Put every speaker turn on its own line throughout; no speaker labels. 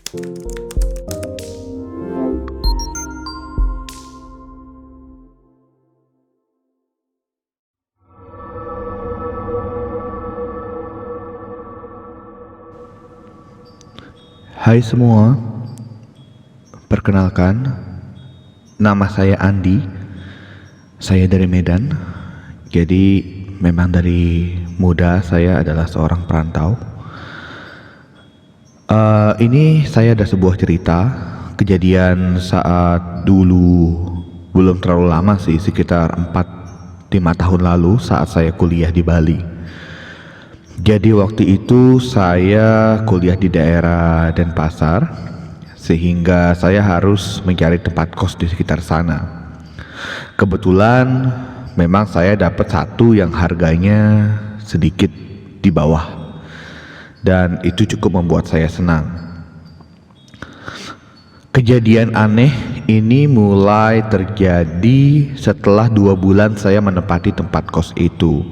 Hai semua, perkenalkan, nama saya Andi. Saya dari Medan. Jadi memang dari muda saya adalah seorang perantau. Ini saya ada sebuah cerita kejadian saat dulu, belum terlalu lama sih, sekitar 4-5 tahun lalu saat saya kuliah di Bali. Jadi waktu itu saya kuliah di daerah Denpasar, sehingga saya harus mencari tempat kos di sekitar sana. Kebetulan memang saya dapat satu yang harganya sedikit di bawah, dan itu cukup membuat saya senang. Kejadian aneh ini mulai terjadi setelah 2 bulan saya menempati tempat kos itu.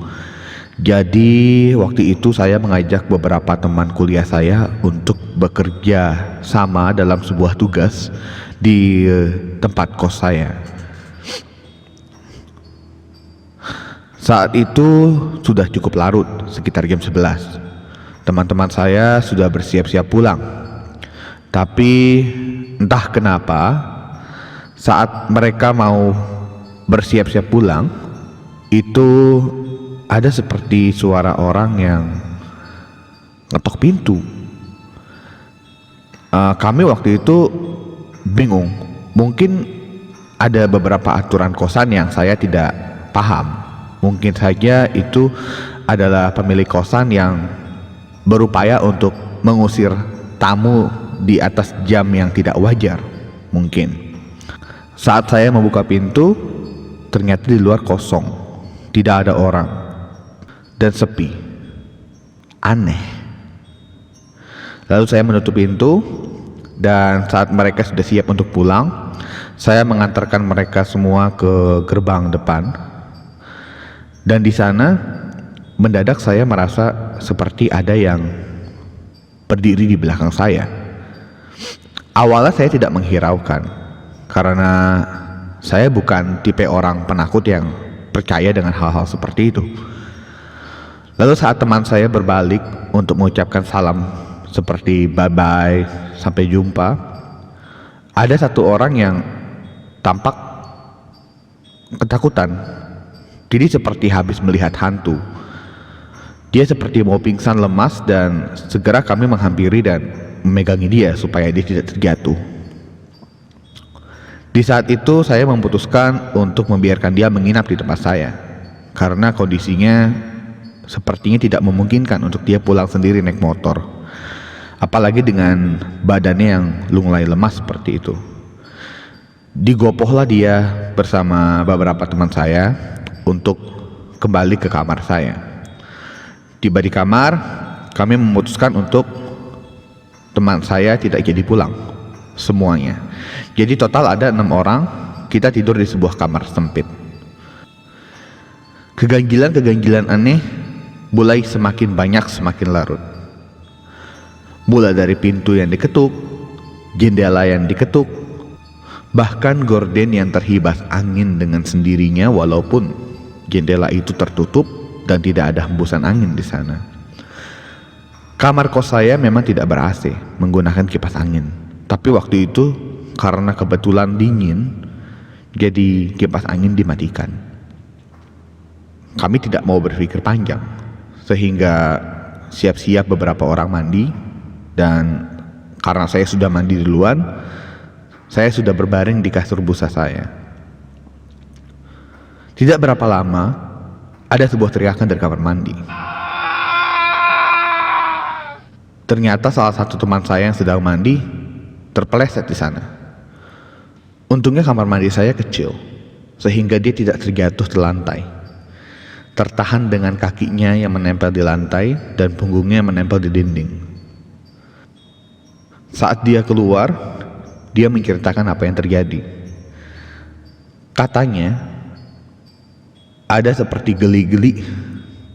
Jadi waktu itu saya mengajak beberapa teman kuliah saya untuk bekerja sama dalam sebuah tugas di tempat kos saya. Saat itu sudah cukup larut, sekitar jam 11. Teman-teman saya sudah bersiap-siap pulang. Tapi entah kenapa saat mereka mau bersiap-siap pulang, itu ada seperti suara orang yang ngetok pintu. Kami waktu itu bingung. Mungkin ada beberapa aturan kosan yang saya tidak paham. Mungkin saja itu adalah pemilik kosan yang berupaya untuk mengusir tamu di atas jam yang tidak wajar. Mungkin saat saya membuka pintu, ternyata di luar kosong, tidak ada orang dan sepi. Aneh. Lalu saya menutup pintu, dan saat mereka sudah siap untuk pulang, saya mengantarkan mereka semua ke gerbang depan. Dan di sana mendadak saya merasa seperti ada yang berdiri di belakang saya. Awalnya saya tidak menghiraukan, karena saya bukan tipe orang penakut yang percaya dengan hal-hal seperti itu. Lalu saat teman saya berbalik untuk mengucapkan salam seperti bye-bye, sampai jumpa, ada satu orang yang tampak ketakutan. Jadi seperti habis melihat hantu. Dia seperti mau pingsan lemas, dan segera kami menghampiri dan memegangi dia supaya dia tidak terjatuh. Di saat itu saya memutuskan untuk membiarkan dia menginap di tempat saya, karena kondisinya sepertinya tidak memungkinkan untuk dia pulang sendiri naik motor, apalagi dengan badannya yang lunglai lemas seperti itu. Digopohlah dia bersama beberapa teman saya untuk kembali ke kamar saya. Tiba di kamar, kami memutuskan untuk teman saya tidak jadi pulang semuanya. Jadi total ada 6 orang, kita tidur di sebuah kamar sempit. Keganjilan aneh mulai semakin banyak, semakin larut. Mulai dari pintu yang diketuk, jendela yang diketuk, bahkan gorden yang terhibas angin dengan sendirinya walaupun jendela itu tertutup dan tidak ada hembusan angin di sana. Kamar kos saya memang tidak ber-AC, menggunakan kipas angin. Tapi waktu itu karena kebetulan dingin, jadi kipas angin dimatikan. Kami tidak mau berpikir panjang, sehingga siap-siap beberapa orang mandi. Dan karena saya sudah mandi duluan, saya sudah berbaring di kasur busa saya. Tidak berapa lama, ada sebuah teriakan dari kamar mandi. Ternyata salah satu teman saya yang sedang mandi terpeleset di sana. Untungnya kamar mandi saya kecil, sehingga dia tidak terjatuh ke lantai. Tertahan dengan kakinya yang menempel di lantai dan punggungnya yang menempel di dinding. Saat dia keluar, dia menceritakan apa yang terjadi. Katanya ada seperti geli-geli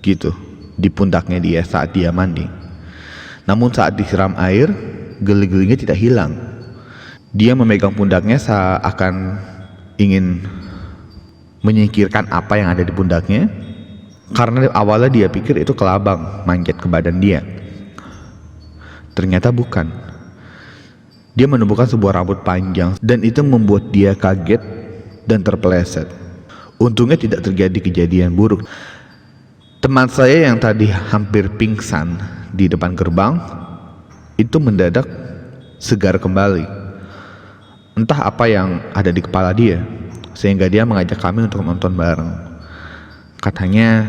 gitu di pundaknya dia saat dia mandi. Namun saat disiram air, geli-gelinya tidak hilang. Dia memegang pundaknya seakan ingin menyingkirkan apa yang ada di pundaknya, karena awalnya dia pikir itu kelabang manjat ke badan dia. Ternyata bukan. Dia menemukan sebuah rambut panjang dan itu membuat dia kaget dan terpeleset. Untungnya tidak terjadi kejadian buruk. Teman saya yang tadi hampir pingsan di depan gerbang itu mendadak segar kembali. Entah apa yang ada di kepala dia, sehingga dia mengajak kami untuk nonton bareng. Katanya,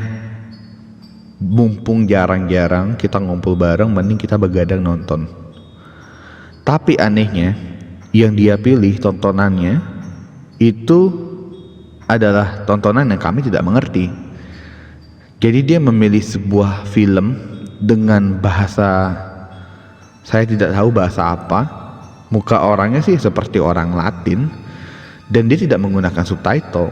mumpung jarang-jarang kita ngumpul bareng, mending kita begadang nonton. Tapi anehnya, yang dia pilih tontonannya itu adalah tontonan yang kami tidak mengerti. Jadi dia memilih sebuah film dengan bahasa, saya tidak tahu bahasa apa. Muka orangnya sih seperti orang Latin, dan dia tidak menggunakan subtitle.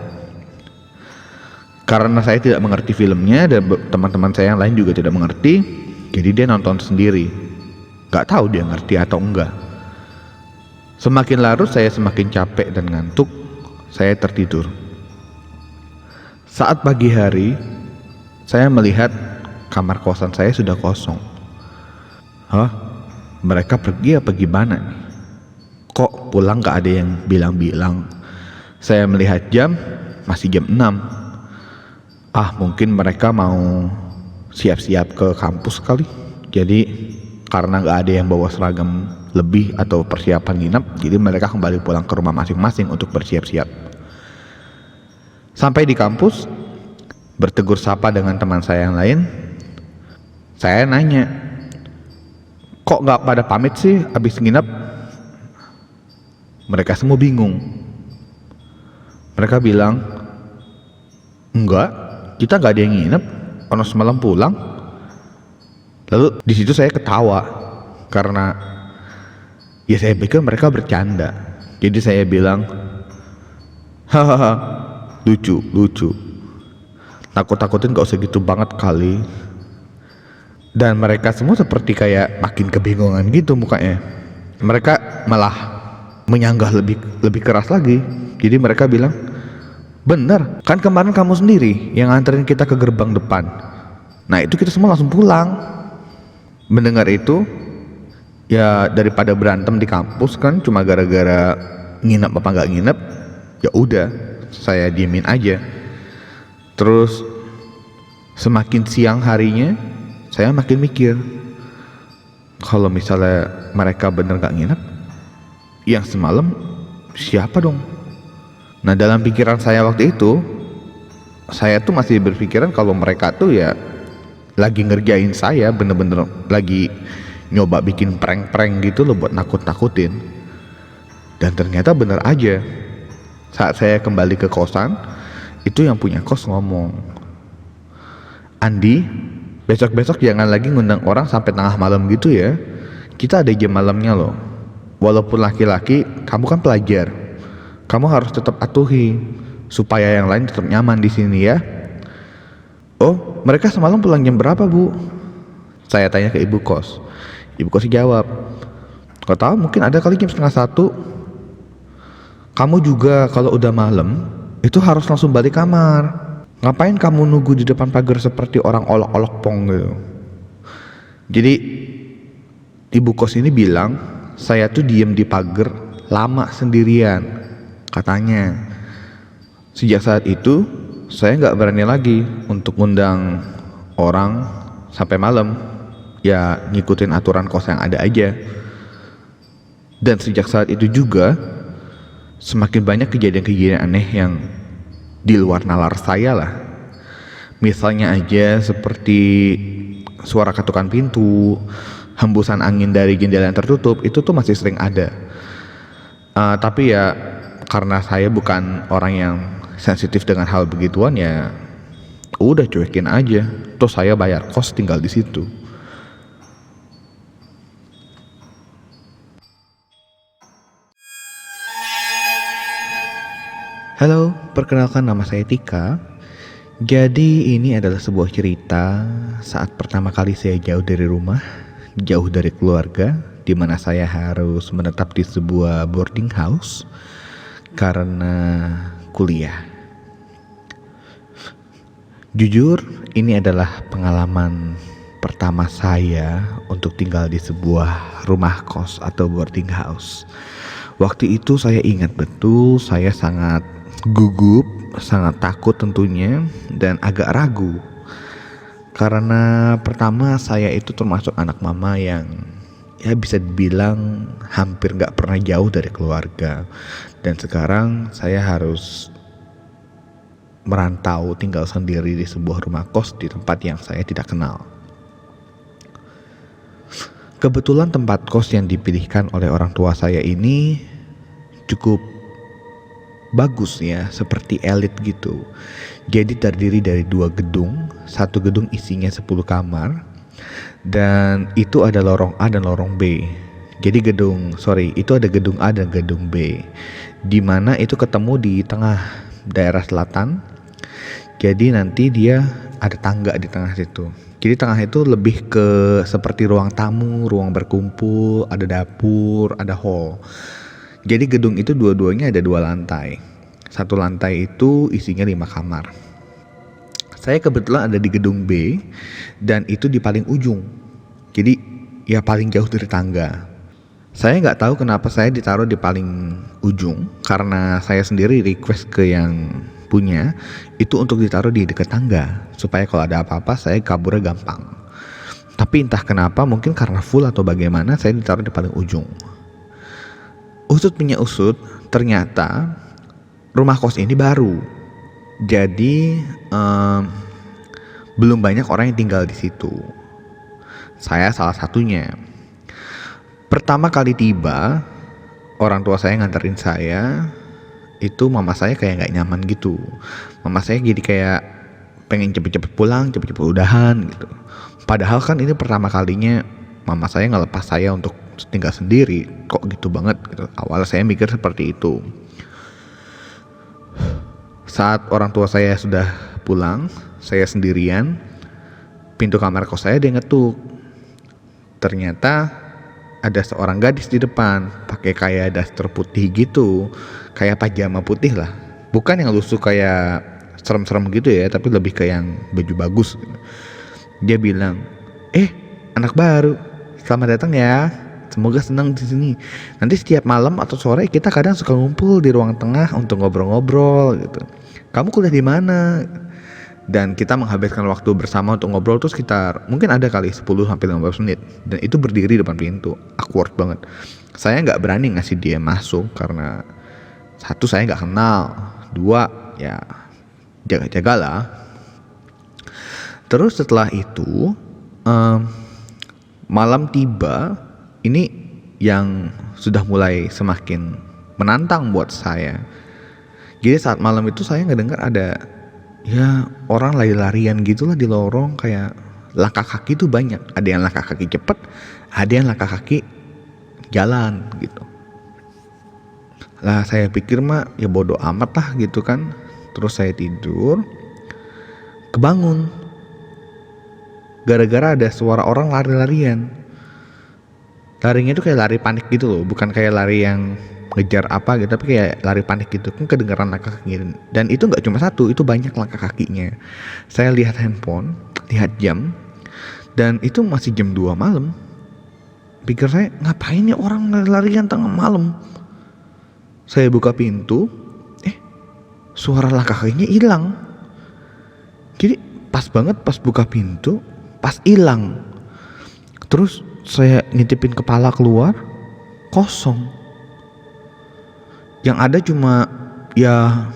Karena saya tidak mengerti filmnya dan teman-teman saya yang lain juga tidak mengerti, jadi dia nonton sendiri. Gak tahu dia ngerti atau enggak. Semakin larut saya semakin capek dan ngantuk. Saya tertidur. Saat pagi hari, saya melihat kamar kosan saya sudah kosong. Hah? Mereka pergi apa gimana nih? Kok pulang gak ada yang bilang-bilang? Saya melihat jam, masih jam 6. Mungkin mereka mau siap-siap ke kampus kali. Jadi karena gak ada yang bawa seragam lebih atau persiapan nginep, jadi mereka kembali pulang ke rumah masing-masing untuk bersiap-siap. Sampai di kampus, bertegur sapa dengan teman saya yang lain. Saya nanya, kok gak pada pamit sih abis nginep? Mereka semua bingung. Mereka bilang, enggak, kita gak ada yang nginep, ono semalam pulang. Lalu di situ saya ketawa karena ya saya pikir mereka bercanda. Jadi saya bilang, hahaha, lucu. Takut-takutin gak usah gitu banget kali. Dan mereka semua seperti kayak makin kebingungan gitu mukanya. Mereka malah menyanggah lebih keras lagi. Jadi mereka bilang, bener, kan kemarin kamu sendiri yang nganterin kita ke gerbang depan. Nah itu kita semua langsung pulang. Mendengar itu, ya daripada berantem di kampus kan cuma gara-gara nginep apa nggak nginep, ya udah saya diemin aja. Terus semakin siang harinya, saya makin mikir, kalau misalnya mereka bener nggak nginep, yang semalam siapa dong? Nah dalam pikiran saya waktu itu, saya tuh masih berpikiran kalau mereka tuh ya lagi ngerjain saya, bener-bener lagi nyoba bikin prank-prank gitu loh buat nakut-nakutin. Dan ternyata bener aja. Saat saya kembali ke kosan, itu yang punya kos ngomong, Andi, besok-besok jangan lagi ngundang orang sampai tengah malam gitu ya. Kita ada jam malamnya loh. Walaupun laki-laki, kamu kan pelajar. Kamu harus tetap atuhi supaya yang lain tetap nyaman di sini ya. Oh, mereka semalam pulang jam berapa, Bu? Saya tanya ke ibu kos. Ibu kos jawab, kau tahu mungkin ada kali jam 12:30. Kamu juga kalau udah malam itu harus langsung balik kamar. Ngapain kamu nunggu di depan pagar seperti orang olok-olok pong gitu? Jadi ibu kos ini bilang saya tuh diem di pagar lama sendirian. Katanya sejak saat itu saya nggak berani lagi untuk ngundang orang sampai malam. Ya ngikutin aturan kos yang ada aja. Dan sejak saat itu juga semakin banyak kejadian-kejadian aneh yang di luar nalar saya lah. Misalnya aja seperti suara ketukan pintu, hembusan angin dari jendela yang tertutup, itu tuh masih sering ada. Tapi ya karena saya bukan orang yang sensitif dengan hal begituan, ya udah cuekin aja. Terus saya bayar kos tinggal di situ. Halo, perkenalkan nama saya Tika. Jadi ini adalah sebuah cerita saat pertama kali saya jauh dari rumah, jauh dari keluarga, di mana saya harus menetap di sebuah boarding house karena kuliah. Jujur, ini adalah pengalaman pertama saya untuk tinggal di sebuah rumah kos atau boarding house. Waktu itu saya ingat betul, saya sangat gugup, sangat takut tentunya, dan agak ragu. Karena pertama saya itu termasuk anak mama yang ya bisa dibilang hampir gak pernah jauh dari keluarga. Dan sekarang saya harus merantau tinggal sendiri di sebuah rumah kos di tempat yang saya tidak kenal. Kebetulan tempat kos yang dipilihkan oleh orang tua saya ini cukup bagus ya, seperti elit gitu. Jadi terdiri dari 2 gedung, satu gedung isinya 10 kamar, dan itu ada lorong A dan lorong B. Jadi itu ada gedung A dan gedung B, di mana itu ketemu di tengah daerah selatan. Jadi nanti dia ada tangga di tengah situ. Jadi tengah itu lebih ke seperti ruang tamu, ruang berkumpul, ada dapur, ada hall. Jadi gedung itu dua-duanya ada 2 lantai. Satu lantai itu isinya 5 kamar. Saya kebetulan ada di gedung B dan itu di paling ujung. Jadi ya paling jauh dari tangga. Saya nggak tahu kenapa saya ditaruh di paling ujung, karena saya sendiri request ke yang punya itu untuk ditaruh di dekat tangga supaya kalau ada apa-apa saya kaburnya gampang. Tapi entah kenapa, mungkin karena full atau bagaimana, saya ditaruh di paling ujung. Usut punya usut, ternyata rumah kos ini baru. Jadi belum banyak orang yang tinggal di situ. Saya salah satunya. Pertama kali tiba, orang tua saya nganterin saya, itu mama saya kayak gak nyaman gitu. Mama saya jadi kayak pengen cepet-cepet pulang, cepet-cepet udahan gitu. Padahal kan ini pertama kalinya mama saya ngelepas saya untuk tinggal sendiri. Kok gitu banget gitu. Awalnya saya mikir seperti itu. Saat orang tua saya sudah pulang, saya sendirian, pintu kamar kos saya dia ngetuk. Ternyata ada seorang gadis di depan, pakai kayak daster putih gitu, kayak pajama putih lah. Bukan yang lusuh kayak serem-serem gitu ya, tapi lebih kayak yang baju bagus. Dia bilang, anak baru, selamat datang ya. Semoga senang di sini. Nanti setiap malam atau sore kita kadang suka ngumpul di ruang tengah untuk ngobrol-ngobrol gitu. Kamu kuliah di mana? Dan kita menghabiskan waktu bersama untuk ngobrol tuh sekitar mungkin ada kali 10-15 menit. Dan itu berdiri depan pintu, awkward banget. Saya gak berani ngasih dia masuk karena 1, saya gak kenal, 2, ya jaga-jagalah. Terus setelah itu malam tiba, ini yang sudah mulai semakin menantang buat saya. Jadi saat malam itu saya ngedengar ada ya orang lari-larian gitulah di lorong, kayak langkah kaki tuh banyak. Ada yang langkah kaki cepet, ada yang langkah kaki jalan gitu. Lah saya pikir mah ya bodo amat lah gitu kan. Terus saya tidur, kebangun gara-gara ada suara orang lari-larian. Larinya tuh kayak lari panik gitu loh, bukan kayak lari yang ngejar apa gitu, tapi kayak lari panik gitu kan, kedengeran langkah kaki. Dan itu nggak cuma satu, itu banyak langkah kakinya. Saya lihat handphone, lihat jam, dan itu masih jam 2 malam. Pikir saya, ngapain ya orang lari-larian tengah malam? Saya buka pintu, suara langkah kakinya hilang. Jadi pas banget pas buka pintu, pas hilang. Terus saya ngintipin kepala keluar, kosong. Yang ada cuma ya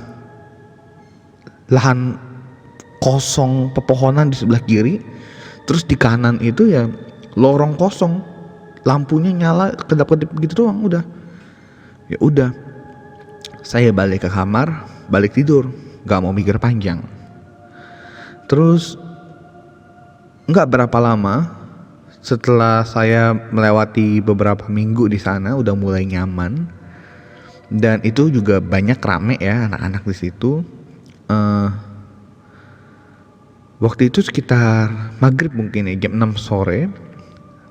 lahan kosong pepohonan di sebelah kiri. Terus di kanan itu ya lorong kosong, lampunya nyala kedap-kedip gitu doang udah. Ya udah, saya balik ke kamar, balik tidur, gak mau mikir panjang. Terus gak berapa lama setelah saya melewati beberapa minggu di sana, udah mulai nyaman. Dan itu juga banyak rame ya anak-anak di situ. Waktu itu sekitar maghrib mungkin ya, jam 6 sore.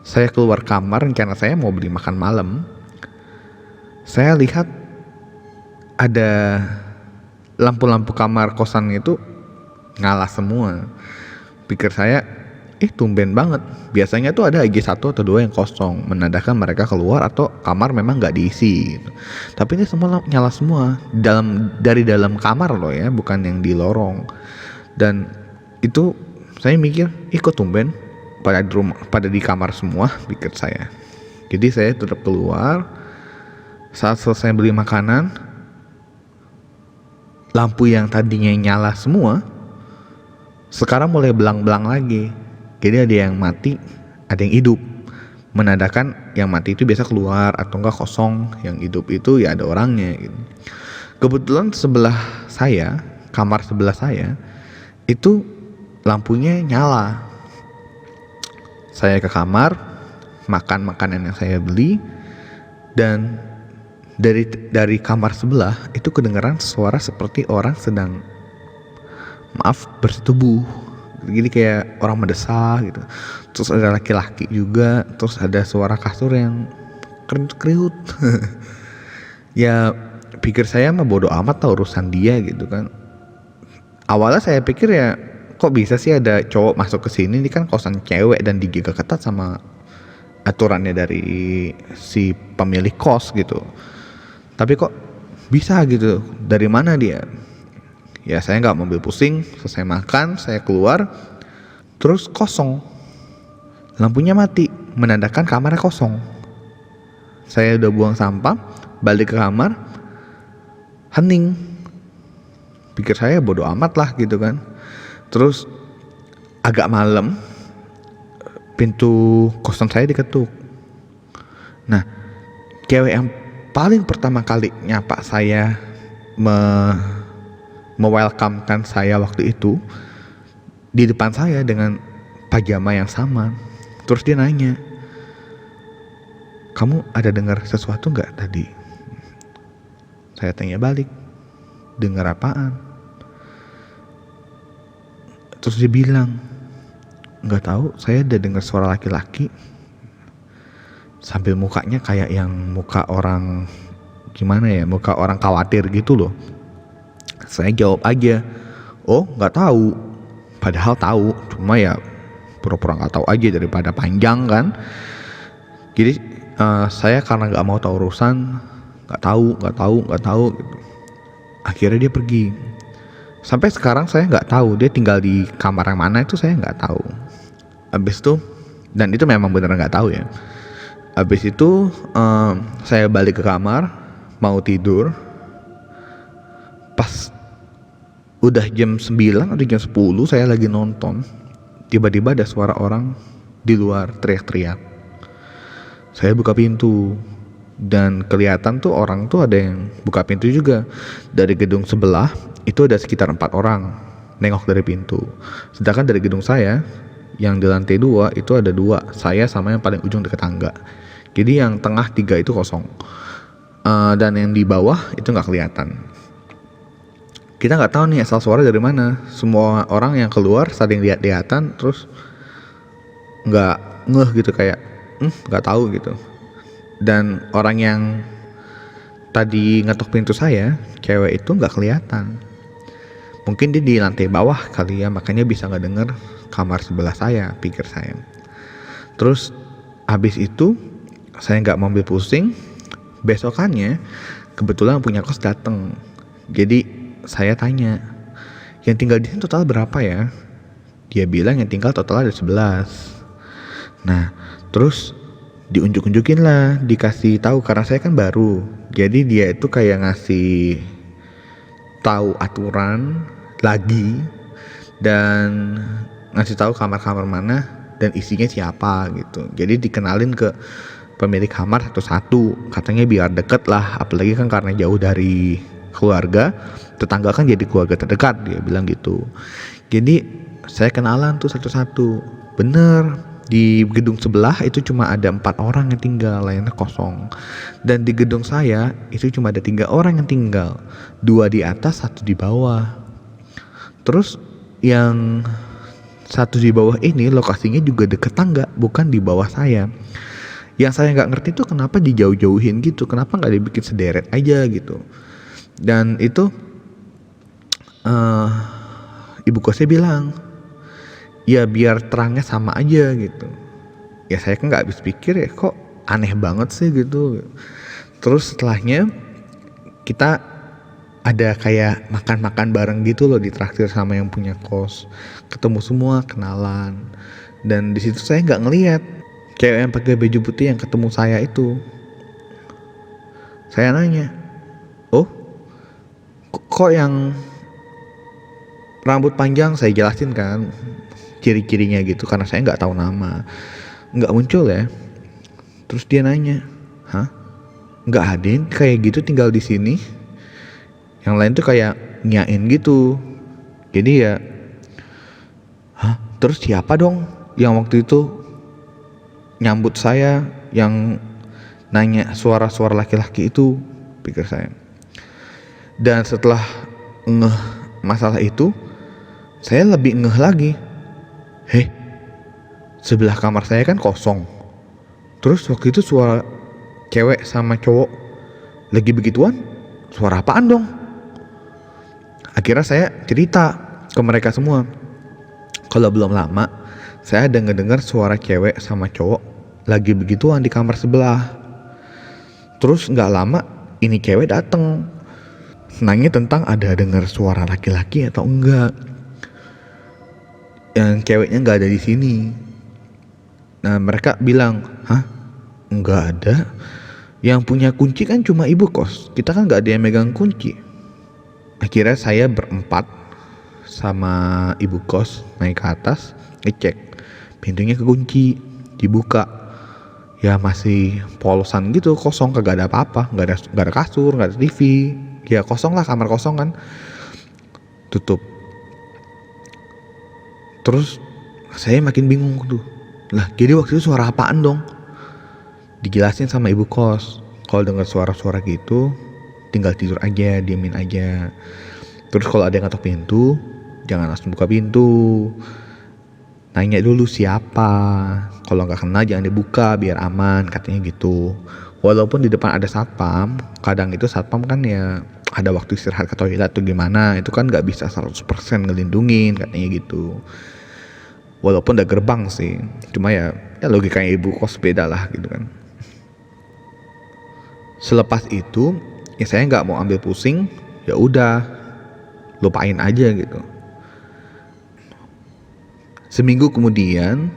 Saya keluar kamar, rencana saya mau beli makan malam. Saya lihat ada lampu-lampu kamar kosan itu nyala semua. Pikir saya, tumben banget. Biasanya tuh ada aja 1 atau 2 yang kosong, menandakan mereka keluar atau kamar memang nggak diisi gitu. Tapi ini semua nyala semua dari dalam kamar loh ya, bukan yang di lorong. Dan itu saya mikir, kok tumben pada di kamar semua, pikir saya. Jadi saya tetap keluar. Saat selesai beli makanan, lampu yang tadinya nyala semua sekarang mulai belang-belang lagi. Jadi ada yang mati, ada yang hidup, menandakan yang mati itu biasa keluar atau enggak kosong, yang hidup itu ya ada orangnya gitu. Kebetulan kamar sebelah saya itu lampunya nyala. Saya ke kamar, makan makanan yang saya beli, dan dari kamar sebelah itu kedengaran suara seperti orang sedang bersetubuh. Jadi kayak orang mendesak gitu. Terus ada laki-laki juga, terus ada suara kasur yang kriut. Ya pikir saya mah bodo amat lah urusan dia gitu kan. Awalnya saya pikir ya, kok bisa sih ada cowok masuk ke sini, ini kan kosan cewek dan dijaga ketat sama aturannya dari si pemilik kos gitu. Tapi kok bisa gitu, dari mana dia? Ya saya nggak ambil pusing, selesai makan, saya keluar, terus kosong. Lampunya mati, menandakan kamarnya kosong. Saya udah buang sampah, balik ke kamar, hening. Pikir saya bodo amat lah gitu kan. Terus agak malam, pintu kosan saya diketuk. Nah, cewek yang paling pertama kali nyapa saya, me-welcomekan saya waktu itu, di depan saya dengan pajama yang sama. Terus dia nanya, kamu ada dengar sesuatu nggak tadi? Saya tanya balik, dengar apaan? Terus dia bilang, nggak tahu, saya ada dengar suara laki-laki. Sambil mukanya kayak yang muka orang gimana ya, muka orang khawatir gitu loh. Saya jawab aja, oh nggak tahu. Padahal tahu, cuma ya pura-pura nggak tahu aja daripada panjang kan. Jadi saya karena nggak mau tahu urusan, nggak tahu gitu. Akhirnya dia pergi. Sampai sekarang saya nggak tahu dia tinggal di kamar yang mana, itu saya nggak tahu. Abis itu, dan itu memang beneran nggak tahu ya. Abis itu saya balik ke kamar, mau tidur. Pas udah jam 9 atau jam 10 saya lagi nonton, tiba-tiba ada suara orang di luar teriak-teriak. Saya buka pintu, dan kelihatan tuh orang tuh ada yang buka pintu juga. Dari gedung sebelah itu ada sekitar 4 orang nengok dari pintu. Sedangkan dari gedung saya yang di lantai 2 itu ada 2, saya sama yang paling ujung dekat tangga. Jadi yang tengah 3 itu kosong, dan yang di bawah itu nggak kelihatan. Kita nggak tahu nih asal suara dari mana. Semua orang yang keluar saling lihat-lihatan, terus nggak ngeh gitu, kayak nggak tahu gitu. Dan orang yang tadi ngetok pintu saya, cewek itu nggak kelihatan. Mungkin dia di lantai bawah kali ya, makanya bisa nggak denger kamar sebelah saya, pikir saya. Terus habis itu saya nggak mau ambil pusing. Besokannya kebetulan punya kos dateng. Jadi saya tanya, yang tinggal di sini total berapa ya? Dia bilang yang tinggal total ada 11. Nah terus diunjuk-unjukin lah, dikasih tahu, karena saya kan baru. Jadi dia itu kayak ngasih tahu aturan lagi, dan ngasih tahu kamar-kamar mana dan isinya siapa gitu. Jadi dikenalin ke pemilik kamar satu-satu, katanya biar deket lah, apalagi kan karena jauh dari keluarga, tetangga kan jadi keluarga terdekat, dia bilang gitu. Jadi saya kenalan tuh satu-satu. Bener, di gedung sebelah itu cuma ada 4 orang yang tinggal, lainnya kosong. Dan di gedung saya itu cuma ada 3 orang yang tinggal, 2 di atas, 1 di bawah. Terus yang satu di bawah ini lokasinya juga deket tangga, bukan di bawah saya. Yang saya nggak ngerti tuh kenapa dijauh-jauhin gitu, kenapa nggak dibikin sederet aja gitu. Dan itu ibu kosnya bilang, ya biar terangnya sama aja gitu. Ya saya kan nggak habis pikir ya, kok aneh banget sih gitu. Terus setelahnya kita ada kayak makan-makan bareng gitu loh, ditraktir sama yang punya kos, ketemu semua, kenalan. Dan di situ saya nggak ngelihat cewek yang pakai baju putih yang ketemu saya itu. Saya nanya, oh kok yang rambut panjang? Saya jelasin kan ciri-cirinya gitu, karena saya nggak tahu nama, nggak muncul ya. Terus dia nanya, hah, nggak ada yang kayak gitu tinggal di sini? Yang lain tuh kayak nyain gitu. Jadi ya, hah, terus siapa dong yang waktu itu nyambut saya, yang nanya suara-suara laki-laki itu, pikir saya. Dan setelah ngeh masalah itu, saya lebih ngeh lagi. Sebelah kamar saya kan kosong. Terus waktu itu suara cewek sama cowok lagi begituan, suara apaan dong? Akhirnya saya cerita ke mereka semua. Kalau belum lama, saya ada ngedengar suara cewek sama cowok lagi begituan di kamar sebelah. Terus nggak lama, ini cewek dateng, nanya tentang ada dengar suara laki-laki atau enggak. Yang ceweknya nggak ada di sini. Nah mereka bilang, hah? Nggak ada. Yang punya kunci kan cuma ibu kos. Kita kan nggak ada yang megang kunci. Akhirnya saya berempat sama ibu kos naik ke atas, ngecek pintunya kekunci, dibuka. Ya masih polosan gitu, kosong, kagak ada apa-apa, nggak ada kasur, nggak ada TV. Ya kosong lah, kamar kosong kan. Tutup. Terus saya makin bingung tuh. Lah jadi waktu itu suara apaan dong? Dijelasin sama ibu kos, kalau dengar suara-suara gitu tinggal tidur aja, diemin aja. Terus kalau ada yang ngetok pintu, jangan langsung buka pintu, nanya dulu siapa. Kalau nggak kenal jangan dibuka biar aman, katanya gitu. Walaupun di depan ada satpam, kadang itu satpam kan ya ada waktu istirahat ke toilet atau gimana, itu kan nggak bisa 100% ngelindungin, katanya gitu. Walaupun udah gerbang sih, cuma ya logikanya ibu kos beda lah gitu kan. Selepas itu ya saya nggak mau ambil pusing, ya udah lupain aja gitu. Seminggu kemudian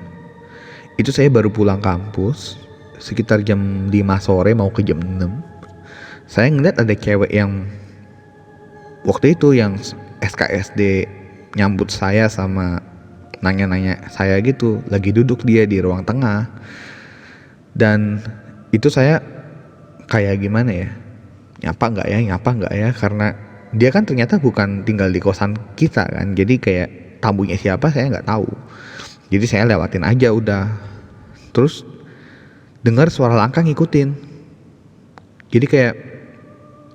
itu saya baru pulang kampus sekitar jam 5 sore mau ke jam 6. Saya ngeliat ada cewek yang waktu itu yang SKSD nyambut saya sama nanya-nanya saya gitu, lagi duduk dia di ruang tengah. Dan itu saya kayak gimana ya, nyapa nggak ya, karena dia kan ternyata bukan tinggal di kosan kita kan, jadi kayak tamunya siapa saya nggak tahu, jadi saya lewatin aja udah. Terus dengar suara langkah ngikutin, jadi kayak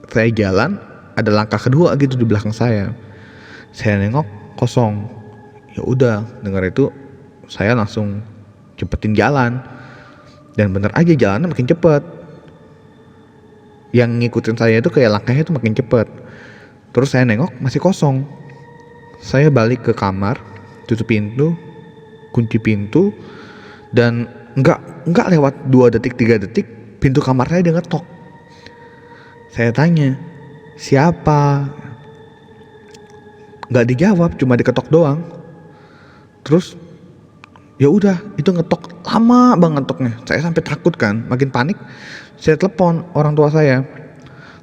saya jalan ada langkah kedua gitu di belakang saya nengok kosong. Ya udah dengar itu saya langsung cepetin jalan, dan bener aja jalannya makin cepet. Yang ngikutin saya itu kayak langkahnya itu makin cepet. Terus saya nengok masih kosong. Saya balik ke kamar, tutup pintu, kunci pintu, dan nggak lewat 2 detik 3 detik pintu kamar saya dia ngetok. Saya tanya, siapa? Nggak dijawab, cuma diketok doang. Terus ya udah itu ngetok lama banget ngetoknya. Saya sampai takut kan, makin panik. Saya telepon orang tua saya,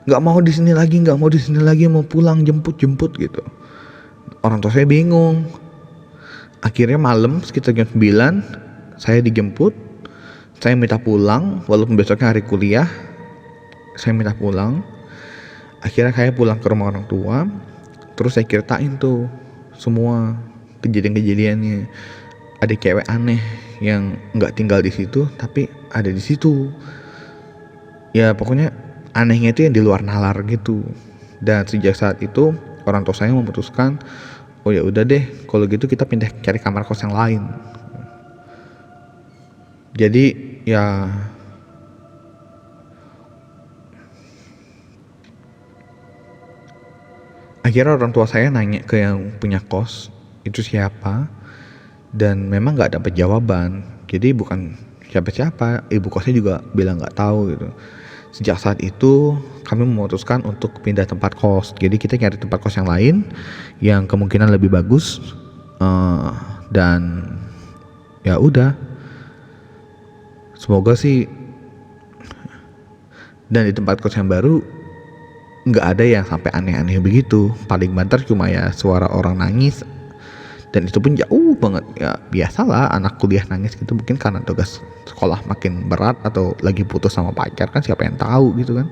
nggak mau di sini lagi, mau pulang, jemput gitu. Orang tua saya bingung. Akhirnya malam sekitar jam 9 saya dijemput. Saya minta pulang, walaupun besoknya hari kuliah. Saya minta pulang. Akhirnya saya pulang ke rumah orang tua. Terus saya ceritain tuh semua kejadian-kejadiannya. Ada cewek aneh yang nggak tinggal di situ tapi ada di situ. Ya pokoknya anehnya itu yang di luar nalar gitu. Dan sejak saat itu orang tua saya memutuskan oh ya udah deh kalau gitu kita pindah cari kamar kos yang lain. Jadi ya akhirnya orang tua saya nanya ke yang punya kos itu siapa, dan memang nggak dapet jawaban. Jadi bukan siapa-siapa, ibu kosnya juga bilang nggak tahu gitu. Sejak saat itu kami memutuskan untuk pindah tempat kos. Jadi kita nyari tempat kos yang lain yang kemungkinan lebih bagus. eh, dan ya udah, semoga sih. Dan di tempat kos yang baru nggak ada yang sampai aneh-aneh begitu. Paling banter cuma ya suara orang nangis, dan itu pun jauh banget. Ya biasalah anak kuliah nangis gitu, mungkin karena tugas sekolah makin berat atau lagi putus sama pacar kan, siapa yang tahu gitu kan.